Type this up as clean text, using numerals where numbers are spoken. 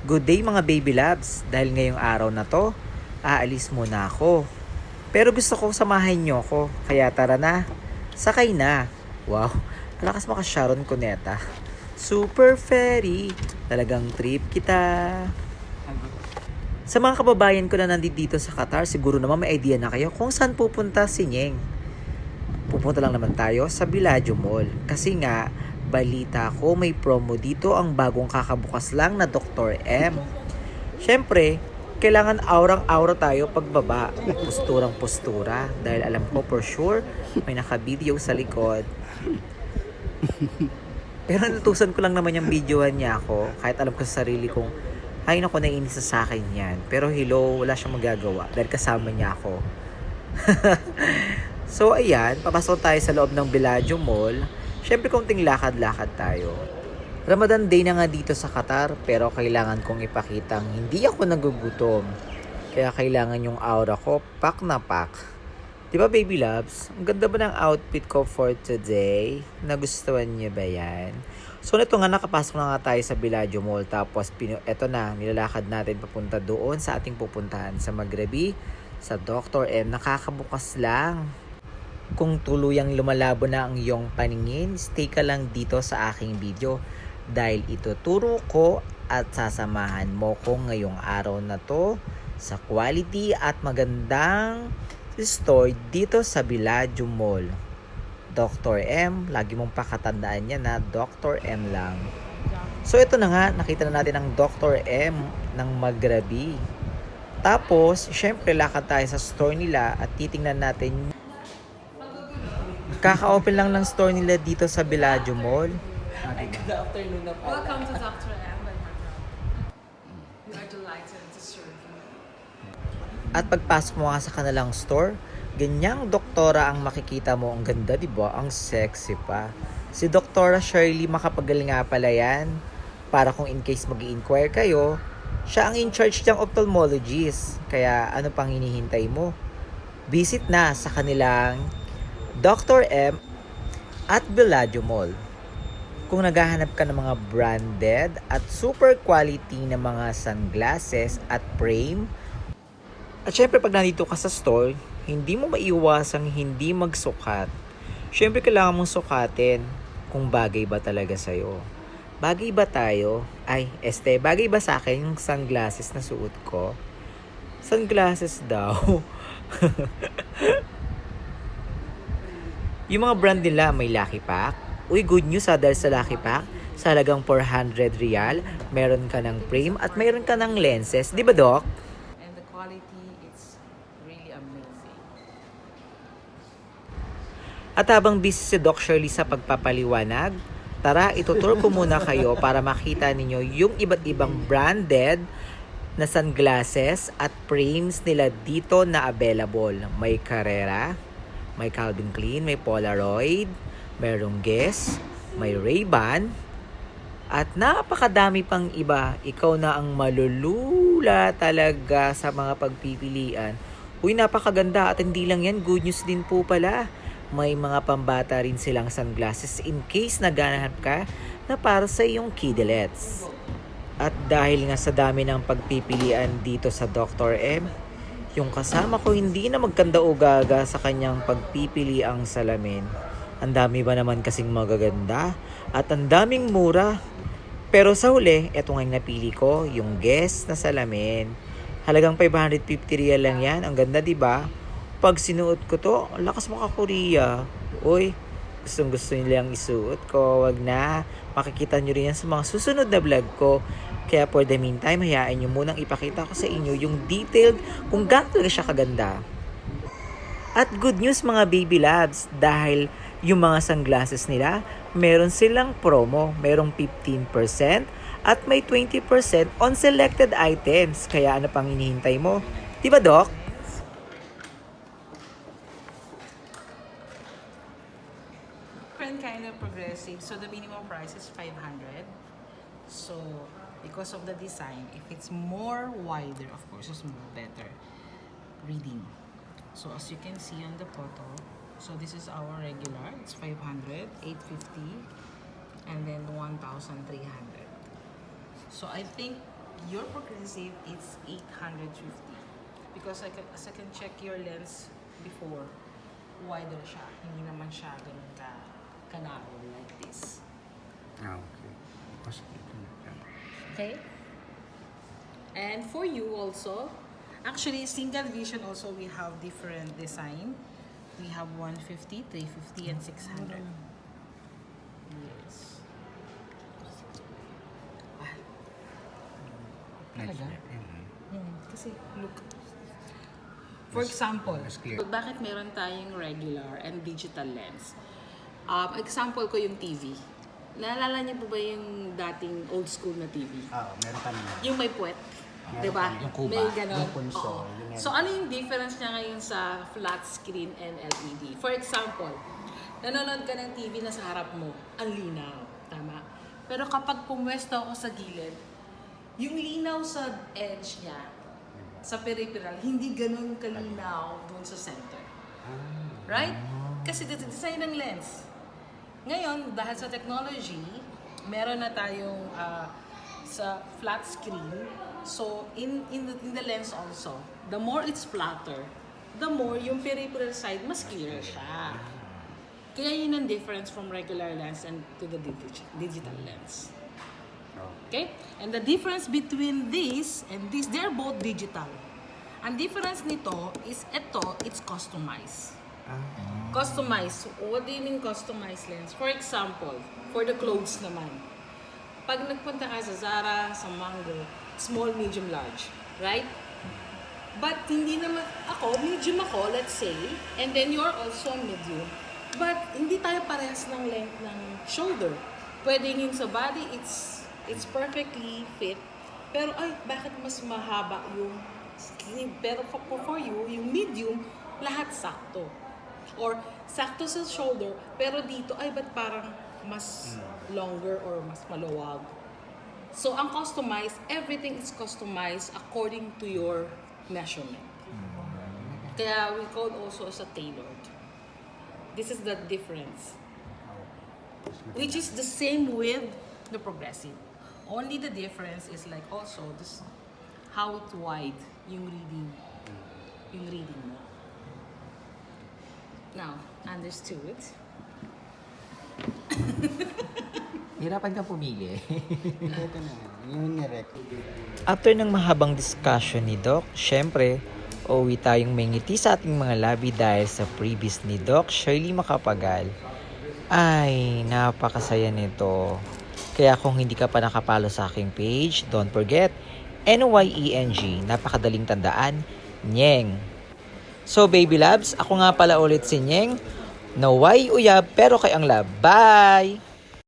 Good day mga baby loves. Dahil ngayong araw na to, aalis muna ako. Pero gusto ko samahan nyo ko. Kaya tara na. Sakay na. Wow, malakas maka Sharon Cuneta. Super ferry. Talagang trip kita. Sa mga kababayan ko na nandito sa Qatar, siguro naman may idea na kayo kung saan pupunta si Nyeng. Pupunta lang naman tayo sa Bellagio Mall. Kasi nga, balita ko may promo dito ang bagong kakabukas lang na Dr. M. Siyempre, kailangan aurang-aura tayo pagbaba. Posturang-postura. Dahil alam ko for sure, may naka-video sa likod. Pero natutusan ko lang naman yung videohan niya ako. Kahit alam ko sa sarili kong, ay naku, naiinis na sa akin yan. Pero hello, wala siyang magagawa. Dahil kasama niya ako. So ayan, papasok tayo sa loob ng Bellagio Mall. Siyempre konting lakad-lakad tayo. Ramadan Day na nga dito sa Qatar, pero kailangan kong ipakitang hindi ako nagugutom. Kaya kailangan yung aura ko, pak na pak. Diba baby loves? Ang ganda ba ng outfit ko for today? Nagustuhan niyo ba yan? So nito nga, nakapasok na nga tayo sa Bellagio Mall. Tapos eto na, nilalakad natin papunta doon sa ating pupuntahan sa Maghrebi, sa Dr. M. Nakakabukas lang. Kung tuluyang lumalabo na ang iyong paningin, stay ka lang dito sa aking video dahil ituturo ko at sasamahan mo ko ngayong araw na to sa quality at magandang store dito sa Bellagio Mall. Dr. M, lagi mong pakatandaan yan na Dr. M lang. So ito na nga, nakita na natin ang Dr. M ng Maghrebi. Tapos, syempre lakad tayo sa store nila at titingnan natin. Kaka-open lang ng store nila dito sa Bellagio Mall. Good afternoon na po. Welcome to Dr. M. We are delighted to serve you. At pagpasok mo nga sa kanilang store, ganyang doktora ang makikita mo. Ang ganda, di ba? Ang sexy pa. Si Doktora Shirley Makapagaling nga pala yan. Para kung in case mag-i-inquire kayo, siya ang in charge ng ophthalmologist. Kaya ano pang hinihintay mo? Visit na sa kanilang Dr. M at Bellagio Mall. Kung naghahanap ka ng mga branded at super quality na mga sunglasses at frame, at syempre pag nandito ka sa store, hindi mo maiwasang hindi magsukat. Syempre kailangan mong sukatin kung bagay ba talaga sa'yo. Bagay ba tayo? Ay, bagay ba sa akin yung sunglasses na suot ko? Sunglasses daw. Yung mga brand nila may Lucky Pack. Uy, good news dahil sa Lucky Pack, sa halagang 400 riyal, meron ka ng frame at meron ka ng lenses. Di ba, Doc? And the quality, it's really amazing. At habang busy si Doc Shirley sa pagpapaliwanag, tara, itutur ko muna kayo para makita ninyo yung iba't ibang branded na sunglasses at frames nila dito na available. May Carrera, may Calvin Klein, may Polaroid, mayroong Guess, may Ray-Ban, at napakadami pang iba. Ikaw na ang malulula talaga sa mga pagpipilian. Uy, napakaganda at hindi lang yan, good news din po pala. May mga pambata rin silang sunglasses in case naghahanap ka na para sa iyong kidlets. At dahil nga sa dami ng pagpipilian dito sa Dr. M, yung kasama ko hindi na magkanda o gaga sa kanyang pagpipili ang salamin. Ang dami ba naman kasing magaganda at ang daming mura. Pero sa huli, eto nga yung napili ko, yung Guess na salamin. Halagang 550 riyal lang yan. Ang ganda, di ba? Pag sinuot ko to, ang lakas maka-Korea. Uy, gustong gusto nilang isuot ko. Wag na. Makikita nyo rin yan sa mga susunod na vlog ko. Kaya for the meantime, hayaan nyo munang ipakita ko sa inyo yung detailed kung gaano talaga siya kaganda. At good news mga baby labs, dahil yung mga sunglasses nila, meron silang promo. Merong 15% at may 20% on selected items. Kaya ano pang hinihintay mo? Diba, Doc? Different kind of progressive. So the minimum price is 500. So because of the design, if it's more wider, of course, it's more better reading. So as you can see on the photo, so this is our regular. It's 500, 850, and then 1,300. So I think Your progressive, it's 850. Because as I can check your lens before, wider siya. Hindi naman siya ganun ka-narrow like this. Okay. Mas Okay? And for you also, actually single vision also we have different design. We have 150, 350, and 600. Yes. nice. Talaga? Kasi look. For example, mas clear. bakit meron tayong regular and digital lens? Example ko yung TV. Naalala niyo po ba yung dating old school na TV? Meron pa naman. Yung may puwet. Meron Diba? pa, yung kuba, May ganon. yung punso, Oo. yung meron. So, ano yung difference niya ngayon sa flat screen and LED? For example, nanonood ka ng TV na sa harap mo, ang linaw. Tama? Pero kapag pumwesto ako sa gilid, yung linaw sa edge niya, sa peripheral, hindi ganun kalinaw doon sa center. Right? Kasi design ng lens. Ngayon, dahil sa technology, meron na tayong sa flat screen. So, in the lens also, the more it's flatter, the more yung peripheral side, mas clear siya. Kaya yun ang difference from regular lens and to the digital lens. Okay? And the difference between this and this, they're both digital. Ang difference nito is it's customized. Customized. What do you mean customized lens? For example, for the clothes naman. Pag nagpunta ka sa Zara, sa Mango, small, medium, large. Right? But hindi naman ako, medium ako, let's say, and then you're also medium. But hindi tayo parehas ng length ng shoulder. Pwedeng yung sa body, it's perfectly fit. Pero ay, bakit mas mahaba yung skinny? Pero for you, yung medium, lahat sakto. Or sakto sa shoulder, pero dito, ay, ba't parang mas longer or mas maluwag? So, ang customized, everything is customized according to your measurement. Kaya we call also as a tailored. This is the difference. Which is the same with the progressive. Only the difference is like also this, how it wide yung reading mo. Now, understood? Hirapan ka pumili. Ito na, yung ni-record. After ng mahabang discussion ni Doc, syempre, uuwi tayong may ngiti sa ating mga labi dahil sa freebies ni Doc Shirley Macapagal. Ay, napakasaya nito. Kaya kung hindi ka pa nakapalo sa aking page, don't forget, NYENG, napakadaling tandaan, Nyeng. So baby loves, ako nga pala ulit si Nyeng, na way uyab pero kay ang love. Bye!